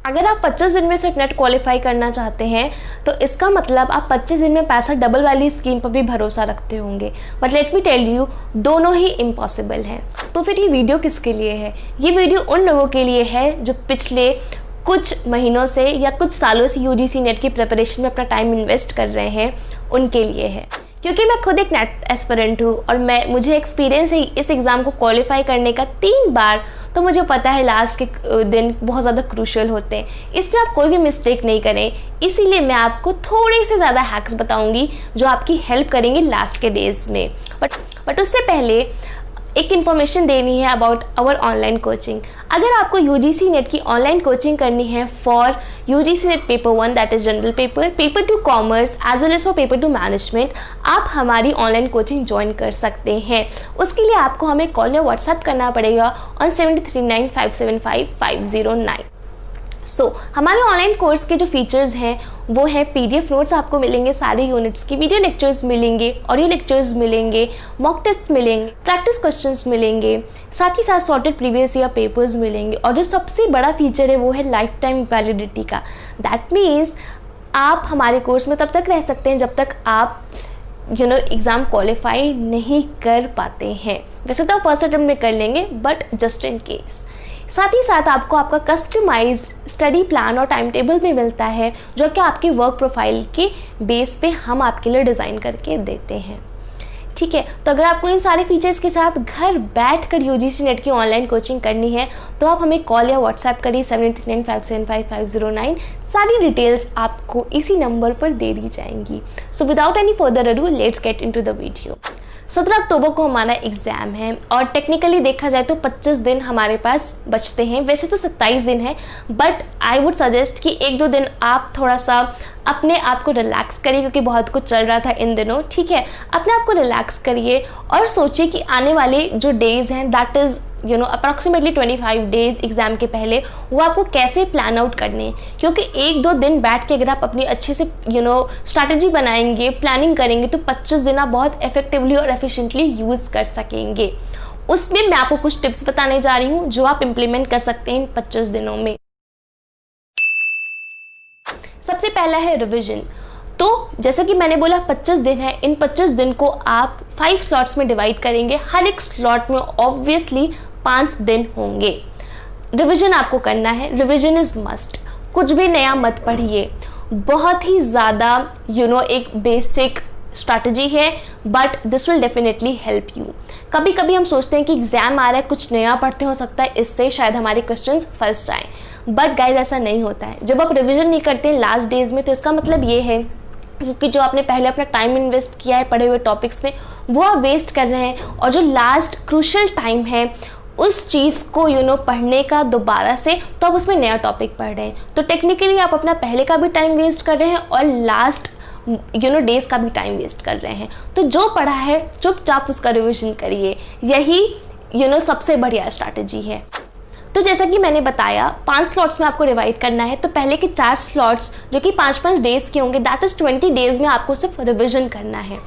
अगर आप 25 दिन में सिर्फ नेट क्वालिफाई करना चाहते हैं तो इसका मतलब आप 25 दिन में पैसा डबल वाली स्कीम पर भी भरोसा रखते होंगे, but let me tell you, दोनों ही इम्पॉसिबल हैं। तो फिर ये वीडियो किसके लिए है? ये वीडियो उन लोगों के लिए है जो पिछले कुछ महीनों से या कुछ सालों से यूजीसी नेट की प्रिपरेशन में अपना टाइम इन्वेस्ट कर रहे हैं, उनके लिए है। क्योंकि मैं खुद एक नेट एस्पिरेंट हूँ और मुझे एक्सपीरियंस है इस एग्ज़ाम को क्वालिफाई करने का 3 बार, तो मुझे पता है लास्ट के दिन बहुत ज़्यादा क्रूशियल होते हैं। इसमें आप कोई भी मिस्टेक नहीं करें, इसीलिए मैं आपको थोड़े से ज़्यादा हैक्स बताऊंगी जो आपकी हेल्प करेंगे लास्ट के डेज में। बट उससे पहले एक इन्फॉर्मेशन देनी है अबाउट आवर ऑनलाइन कोचिंग। अगर आपको यूजीसी नेट की ऑनलाइन कोचिंग करनी है for UGC NET paper 1 that is general paper, paper 2 commerce as well as for paper 2 management, आप हमारी ऑनलाइन कोचिंग ज्वाइन कर सकते हैं। उसके लिए आपको हमें कॉल या व्हाट्सएप करना पड़ेगा ऑन 7395755509। हमारे ऑनलाइन कोर्स के जो फीचर्स हैं वो है पीडीएफ नोट्स आपको मिलेंगे सारे यूनिट्स की, वीडियो लेक्चर्स मिलेंगे, ऑडियो लेक्चर्स मिलेंगे, मॉक टेस्ट मिलेंगे, प्रैक्टिस क्वेश्चंस मिलेंगे, साथ ही साथ सॉर्टेड प्रीवियस ईयर पेपर्स मिलेंगे, और जो सबसे बड़ा फीचर है वो है लाइफ टाइम वैलिडिटी का। दैट मीन्स आप हमारे कोर्स में तब तक रह सकते हैं जब तक आप एग्ज़ाम क्वालिफाई नहीं कर पाते हैं। वैसे तो आप फर्स्ट अटेम्प्ट में कर लेंगे, बट जस्ट इन केस। साथ ही साथ आपको आपका कस्टमाइज्ड स्टडी प्लान और टाइम टेबल भी मिलता है जो कि आपके वर्क प्रोफाइल के बेस पे हम आपके लिए डिज़ाइन करके देते हैं। ठीक है, तो अगर आपको इन सारे फीचर्स के साथ घर बैठकर यूजीसी नेट की ऑनलाइन कोचिंग करनी है तो आप हमें कॉल या व्हाट्सएप करिए 7395755509। सारी डिटेल्स आपको इसी नंबर पर दे दी जाएंगी। So without any further ado let's get into the video. 17 अक्टूबर को हमारा एग्ज़ाम है और टेक्निकली देखा जाए तो 25 दिन हमारे पास बचते हैं। वैसे तो 27 दिन है, बट आई वुड सजेस्ट कि 1-2 दिन आप थोड़ा सा अपने आप को रिलैक्स करिए, क्योंकि बहुत कुछ चल रहा था इन दिनों। ठीक है, अपने आप को रिलैक्स करिए और सोचिए कि आने वाले जो डेज़ हैं that is approximately 25 days exam के पहले, वो आपको कैसे प्लान आउट करने हैं। क्योंकि 1-2 दिन बैठ के अगर आप अपनी अच्छे से स्ट्रैटेजी बनाएंगे, प्लानिंग करेंगे, तो 25 दिन आप बहुत इफेक्टिवली और एफिशिएंटली यूज़ कर सकेंगे। उसमें मैं आपको कुछ टिप्स बताने जा रही हूँ जो आप इम्प्लीमेंट कर सकते हैं इन 25 दिनों में। सबसे पहला है रिविजन। तो जैसा कि मैंने बोला 25 दिन है, इन 25 दिन को आप 5 स्लॉट्स में डिवाइड करेंगे। हर एक स्लॉट में ऑब्वियसली 5 दिन होंगे। रिवीजन आपको करना है, रिवीजन इज़ मस्ट। कुछ भी नया मत पढ़िए, बहुत ही ज़्यादा एक बेसिक स्ट्रैटेजी है, but this will definitely help you. कभी कभी हम सोचते हैं कि एग्ज़ाम आ रहा है, कुछ नया पढ़ते हो सकता है इससे शायद हमारे क्वेश्चंस फंस जाएं, बट गाइज ऐसा नहीं होता है। जब आप रिवीजन नहीं करते हैं लास्ट डेज में तो इसका मतलब ये है क्योंकि जो आपने पहले अपना टाइम इन्वेस्ट किया है पढ़े हुए टॉपिक्स में वो आप वेस्ट कर रहे हैं, और जो लास्ट क्रूशियल टाइम है उस चीज़ को पढ़ने का दोबारा से, तो आप उसमें नया टॉपिक पढ़ रहे हैं। तो टेक्निकली आप अपना पहले का भी टाइम वेस्ट कर रहे हैं और लास्ट डेज का भी टाइम वेस्ट कर रहे हैं। तो जो पढ़ा है चुपचाप उसका रिविजन करिए, यही सबसे बढ़िया स्ट्रैटेजी है। तो जैसा कि मैंने बताया 5 स्लॉट्स में आपको डिवाइड करना है। तो पहले के 4 स्लॉट्स जो कि 5-5 डेज़ के होंगे, दैट इज़ 20 डेज़ में आपको सिर्फ रिविजन करना है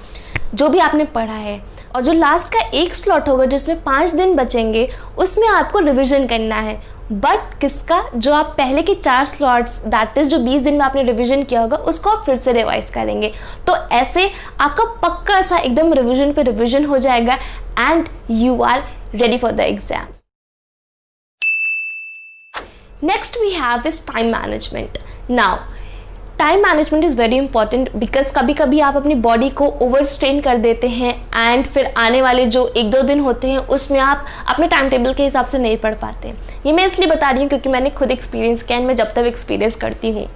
जो भी आपने पढ़ा है। और जो लास्ट का एक स्लॉट होगा जिसमें 5 दिन बचेंगे उसमें आपको रिविजन करना है, बट किसका? जो आप पहले के 4 स्लॉट्स दैट इज़ जो 20 दिन में आपने रिविजन किया होगा उसको आप फिर से रिवाइज करेंगे। तो ऐसे आपका पक्का सा एकदम रिविजन पे रिविजन हो जाएगा and you are ready for the exam. Next we have is time management. Now, time management is very important because कभी कभी आप अपनी बॉडी को ओवर स्ट्रेन कर देते हैं एंड फिर आने वाले जो 1-2 दिन होते हैं उसमें आप अपने टाइम टेबल के हिसाब से नहीं पढ़ पाते। ये मैं इसलिए बता रही हूँ क्योंकि मैंने खुद एक्सपीरियंस किया एंड मैं जब तक एक्सपीरियंस करती हूँ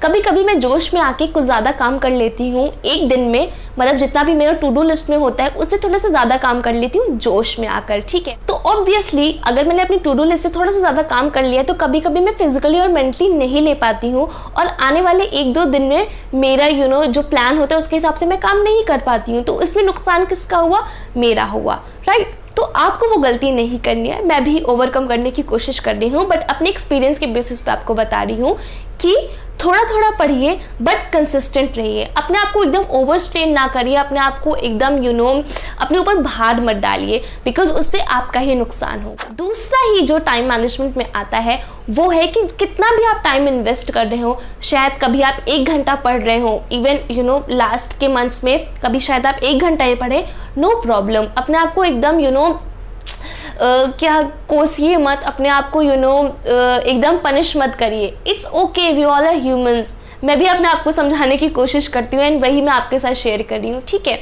कभी कभी मैं जोश में आके कुछ ज़्यादा काम कर लेती हूँ एक दिन में, मतलब जितना भी मेरा टू डू लिस्ट में होता है उससे थोड़ा सा ज़्यादा काम कर लेती हूँ जोश में आकर। ठीक है, तो ऑब्वियसली अगर मैंने अपनी टू डू लिस्ट से थोड़ा सा ज़्यादा काम कर लिया तो कभी कभी मैं फिजिकली और मेंटली नहीं ले पाती हूँ और आने वाले 1-2 दिन में मेरा जो प्लान होता है उसके हिसाब से मैं काम नहीं कर पाती हूँ। तो इसमें नुकसान किसका हुआ? मेरा हुआ, राइट। तो आपको वो गलती नहीं करनी है। मैं भी ओवरकम करने की कोशिश कर रही हूँ बट अपने एक्सपीरियंस के बेसिस पे आपको बता रही हूँ कि थोड़ा थोड़ा पढ़िए बट कंसिस्टेंट रहिए, अपने आप को एकदम ओवर स्ट्रेन ना करिए, अपने आप को एकदम अपने ऊपर भार मत डालिए, बिकॉज उससे आपका ही नुकसान होगा। दूसरा ही जो टाइम मैनेजमेंट में आता है वो है कि कितना भी आप टाइम इन्वेस्ट कर रहे हो, शायद कभी आप 1 घंटा पढ़ रहे हो, इवन लास्ट के मंथ्स में कभी शायद आप 1 घंटा ही पढ़े, नो प्रॉब्लम, अपने आप को एकदम क्या कोसिए मत, अपने आप को एकदम पनिश मत करिए। It's okay, we all are humans. मैं भी अपने आप को समझाने की कोशिश करती हूँ एंड वही मैं आपके साथ शेयर कर रही हूँ, ठीक है।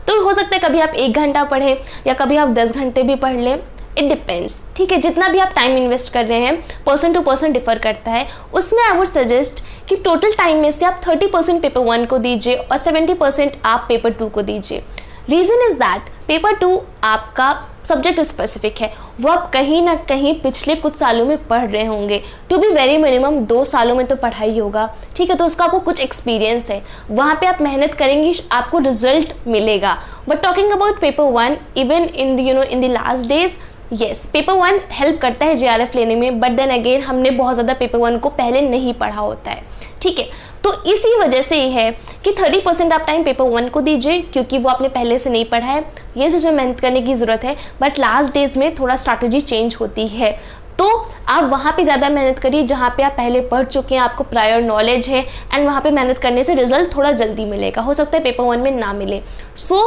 तो हो सकता है कभी आप 1 घंटा पढ़ें या कभी आप 10 घंटे भी पढ़ लें, इट डिपेंड्स, ठीक है। जितना भी आप टाइम इन्वेस्ट कर रहे हैं पर्सन टू पर्सन डिफर करता है। उसमें आई वुड सजेस्ट कि टोटल टाइम में से आप 30% पेपर 1 को दीजिए और 70% आप पेपर 2 को दीजिए। रीज़न इज़ दैट पेपर 2 आपका सब्जेक्ट स्पेसिफिक है, वो आप कहीं ना कहीं पिछले कुछ सालों में पढ़ रहे होंगे, टू बी वेरी मिनिमम 2 सालों में तो पढ़ाई होगा, ठीक है। तो उसका आपको कुछ एक्सपीरियंस है, वहाँ पे आप मेहनत करेंगे, आपको रिजल्ट मिलेगा। But talking about paper 1, even in the last days, yes paper 1 help करता है JRF लेने में, बट देन अगेन हमने बहुत ज़्यादा पेपर 1 को पहले नहीं पढ़ा होता है, ठीक है। तो इसी वजह से ये है कि 30% आप टाइम पेपर 1 को दीजिए, क्योंकि वो आपने पहले से नहीं पढ़ा है, ये उसमें मेहनत करने की ज़रूरत है। बट लास्ट डेज में थोड़ा स्ट्रैटेजी चेंज होती है, तो आप वहाँ पे ज़्यादा मेहनत करिए जहाँ पे आप पहले पढ़ चुके हैं, आपको प्रायर नॉलेज है, एंड वहाँ पे मेहनत करने से रिजल्ट थोड़ा जल्दी मिलेगा। हो सकता है पेपर 1 में ना मिले। सो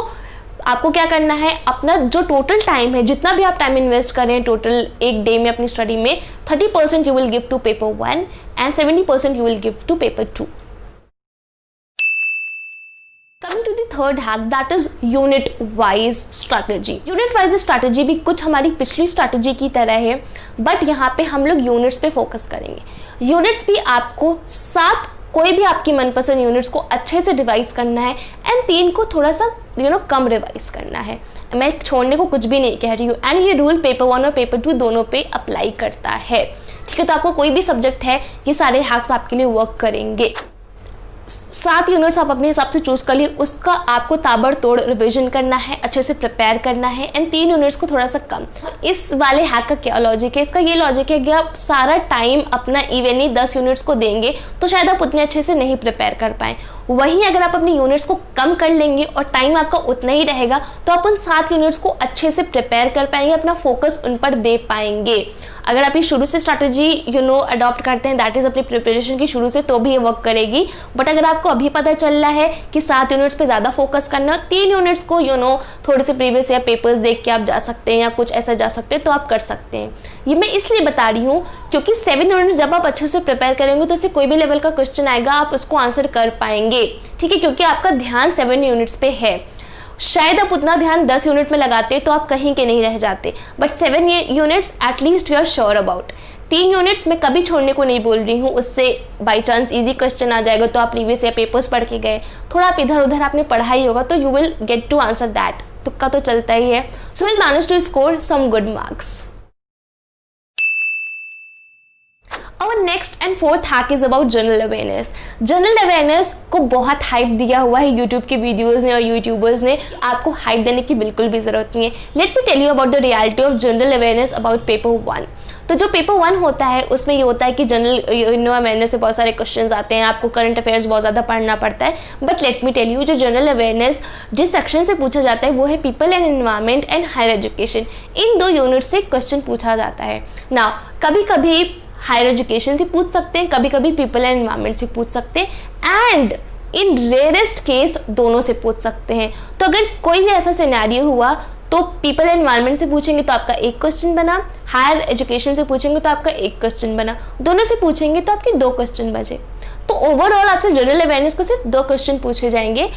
आपको क्या करना है, अपना जो टोटल टाइम है, जितना भी आप टाइम इन्वेस्ट करें टोटल एक डे में अपनी स्टडी में, 30% you will give to paper 1 and 70% you will give to paper 2। Coming to the third hack, that is unit wise strategy. Unit wise strategy भी कुछ हमारी पिछली स्ट्रैटेजी की तरह है, बट यहाँ पे हम लोग यूनिट्स पे फोकस करेंगे। यूनिट्स भी आपको 7 कोई भी आपकी मनपसंद यूनिट्स को अच्छे से रिवाइज करना है एंड 3 को थोड़ा सा कम रिवाइज करना है। मैं छोड़ने को कुछ भी नहीं कह रही हूँ, एंड ये रूल पेपर 1 और पेपर 2 दोनों पे अप्लाई करता है, ठीक है। तो आपको कोई भी सब्जेक्ट है, ये सारे हैक्स आपके लिए वर्क करेंगे। 7 यूनिट्स आप अपने हिसाब से चूज कर लिए, उसका आपको ताबड़तोड़ रिवीजन करना है, अच्छे से प्रिपेयर करना है, एंड 3 यूनिट्स को थोड़ा सा कम। इस वाले हैक का क्या लॉजिक है? इसका ये लॉजिक है कि आप सारा टाइम अपना इवनली 10 यूनिट्स को देंगे तो शायद आप उतने अच्छे से नहीं प्रिपेयर कर पाएँ। वहीं अगर आप अपनी यूनिट्स को कम कर लेंगे और टाइम आपका उतना ही रहेगा तो आप उन 7 यूनिट्स को अच्छे से प्रिपेयर कर पाएंगे, अपना फोकस उन पर दे पाएंगे। अगर आप ये शुरू से स्ट्रैटेजी अडॉप्ट करते हैं, दैट इज अपनी प्रिपरेशन की शुरू से, तो भी ये वर्क करेगी। बट अगर आपको अभी पता चल रहा है कि 7 यूनिट्स पे ज़्यादा फोकस करना, 3 यूनिट्स को थोड़े से प्रीवियस या पेपर्स देख के आप जा सकते हैं या कुछ ऐसा जा सकते हैं, तो आप कर सकते हैं। ये मैं इसलिए बता रही हूँ क्योंकि 7 यूनिट्स जब आप अच्छे से प्रिपेयर करेंगे तो उससे कोई भी लेवल का क्वेश्चन आएगा आप उसको आंसर कर पाएंगे, ठीक है, क्योंकि आपका ध्यान 7 यूनिट्स पे है। शायद आप उतना ध्यान 10 यूनिट में लगाते तो आप कहीं के नहीं रह जाते, but 7 units at least you are sure about. 3 units मैं कभी छोड़ने को नहीं बोल रही हूँ, उससे बाई चांस इजी क्वेश्चन आ जाएगा तो आप प्रीवियस या पेपर्स पढ़ के गए, थोड़ा आप इधर उधर आपने पढ़ा ही होगा तो you will get to answer that, तुक्का तो चलता ही है। So will manage to score some good marks. Our next and fourth hack is about general awareness. General awareness को बहुत हाइप दिया हुआ है YouTube के वीडियोस ने और यूट्यूबर्स ने, आपको हाइप देने की बिल्कुल भी ज़रूरत नहीं है। Let me tell you about the reality of general awareness about paper 1. तो जो पेपर 1 होता है उसमें ये होता है कि जनरल अवेयरनेस से बहुत सारे क्वेश्चंस आते हैं, आपको करंट अफेयर्स बहुत ज़्यादा पढ़ना पड़ता है। But let me tell you, जो जनरल अवेयरनेस जिस सेक्शन से पूछा जाता है वो है people and environment and higher education. इन 2 यूनिट से क्वेश्चन पूछा जाता है ना। कभी कभी हायर एजुकेशन से पूछ सकते हैं, कभी कभी पीपल एंड एनवायरनमेंट से पूछ सकते हैं, एंड इन रेयरेस्ट केस दोनों से पूछ सकते हैं। तो अगर कोई भी ऐसा सिनेरियो हुआ तो पीपल एंड एनवायरनमेंट से पूछेंगे तो आपका 1 क्वेश्चन बना, हायर एजुकेशन से पूछेंगे तो आपका 1 क्वेश्चन बना, दोनों से पूछेंगे तो आपके 2 क्वेश्चन बचे। तो ओवरऑल आपसे जनरल अवेयरनेस को सिर्फ 2 क्वेश्चन पूछे जाएंगे,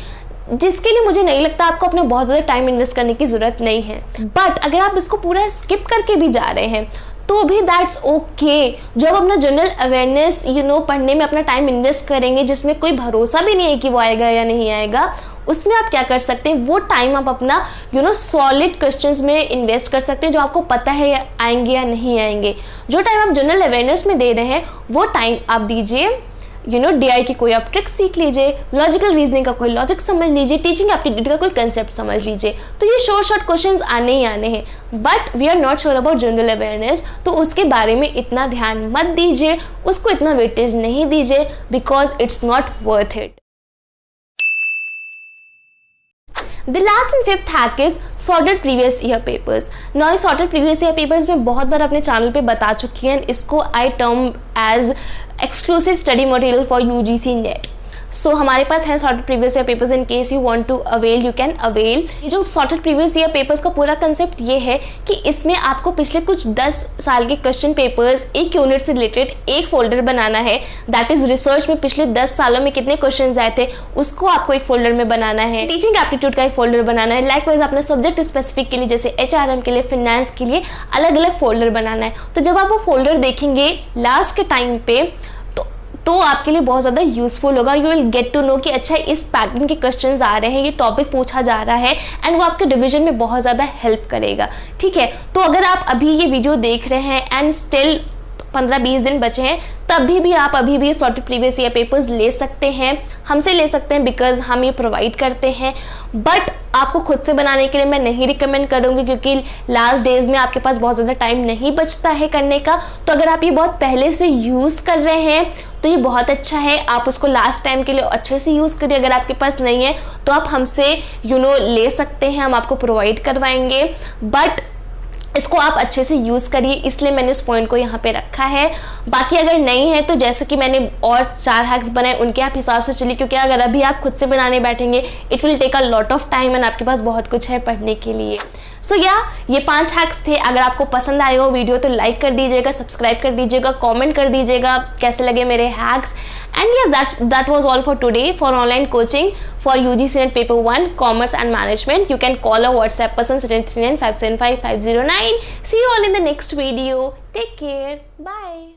जिसके लिए मुझे नहीं लगता आपको अपना बहुत ज़्यादा टाइम इन्वेस्ट करने की ज़रूरत नहीं है। बट अगर आप इसको पूरा स्किप करके भी जा रहे हैं तो भी दैट्स ओके। जो आप अपना जनरल अवेयरनेस पढ़ने में अपना टाइम इन्वेस्ट करेंगे, जिसमें कोई भरोसा भी नहीं है कि वो आएगा या नहीं आएगा, उसमें आप क्या कर सकते हैं, वो टाइम आप अपना सॉलिड क्वेश्चंस में इन्वेस्ट कर सकते हैं, जो आपको पता है आएंगे या नहीं आएंगे। जो टाइम आप जनरल अवेयरनेस में दे रहे हैं वो टाइम आप दीजिए DI की कोई आप ट्रिक सीख लीजिए, लॉजिकल रीजनिंग का कोई लॉजिक समझ लीजिए, टीचिंग एप्टीट्यूड का कोई कंसेप्ट समझ लीजिए। तो ये शॉर्ट क्वेश्चंस आने ही आने हैं, but we are not sure about general awareness, तो उसके बारे में इतना ध्यान मत दीजिए, उसको इतना वेटेज नहीं दीजिए, because it's not worth it. The last and fifth hack is sorted previous year papers. Now ये sorted previous year papers मैं बहुत बार अपने चैनल पे बता चुकी हूँ, इसको I term as exclusive study material for UGC NET. सो हमारे पास है sorted previous year papers, in case you want to avail you can avail. ये जो सॉर्टेड प्रीवियस ईयर पेपर्स का पूरा कंसेप्ट ये है कि इसमें आपको पिछले कुछ 10 साल के क्वेश्चन पेपर्स एक यूनिट से रिलेटेड एक फोल्डर बनाना है। दैट इज रिसर्च में पिछले 10 सालों में कितने क्वेश्चन आए थे उसको आपको एक फोल्डर में बनाना है, टीचिंग एप्टीट्यूड का एक फोल्डर बनाना है, लाइकवाइज अपने सब्जेक्ट स्पेसिफिक के लिए जैसे HRM के लिए, फिनेंस के लिए अलग अलग फोल्डर बनाना है। तो जब आप वो फोल्डर देखेंगे लास्ट के टाइम पे तो आपके लिए बहुत ज़्यादा यूजफुल होगा। You will get to know कि अच्छा इस पैटर्न के क्वेश्चंस आ रहे हैं, ये टॉपिक पूछा जा रहा है, एंड वो आपके डिवीजन में बहुत ज़्यादा हेल्प करेगा। ठीक है, तो अगर आप अभी ये वीडियो देख रहे हैं एंड स्टिल 15-20 दिन बचे हैं, तभी भी आप अभी भी सॉर्टेड प्रीवियस ईयर पेपर्स ले सकते हैं, हमसे ले सकते हैं, बिकॉज हम ये प्रोवाइड करते हैं। बट आपको खुद से बनाने के लिए मैं नहीं रिकमेंड करूँगी, क्योंकि लास्ट डेज में आपके पास बहुत ज़्यादा टाइम नहीं बचता है करने का। तो अगर आप ये बहुत पहले से यूज़ कर रहे हैं तो ये बहुत अच्छा है, आप उसको लास्ट टाइम के लिए अच्छे से यूज़ करिए। अगर आपके पास नहीं है तो आप हमसे ले सकते हैं, हम आपको प्रोवाइड करवाएंगे, बट इसको आप अच्छे से यूज़ करिए, इसलिए मैंने इस पॉइंट को यहाँ पे रखा है। बाकी अगर नहीं है तो जैसे कि मैंने और 4 हैक्स बनाए उनके आप हिसाब से चलिए, क्योंकि अगर अभी आप खुद से बनाने बैठेंगे it will take a lot of time and आपके पास बहुत कुछ है पढ़ने के लिए। सो ये 5 हैक्स थे। अगर आपको पसंद आएगा वो वीडियो तो लाइक कर दीजिएगा, सब्सक्राइब कर दीजिएगा, कॉमेंट कर दीजिएगा कैसे लगे मेरे hacks. And yes, that was all for today for online coaching for UGC NET paper 1 commerce and management. You can call our WhatsApp person 7395750509. See you all in the next video. Take care. Bye.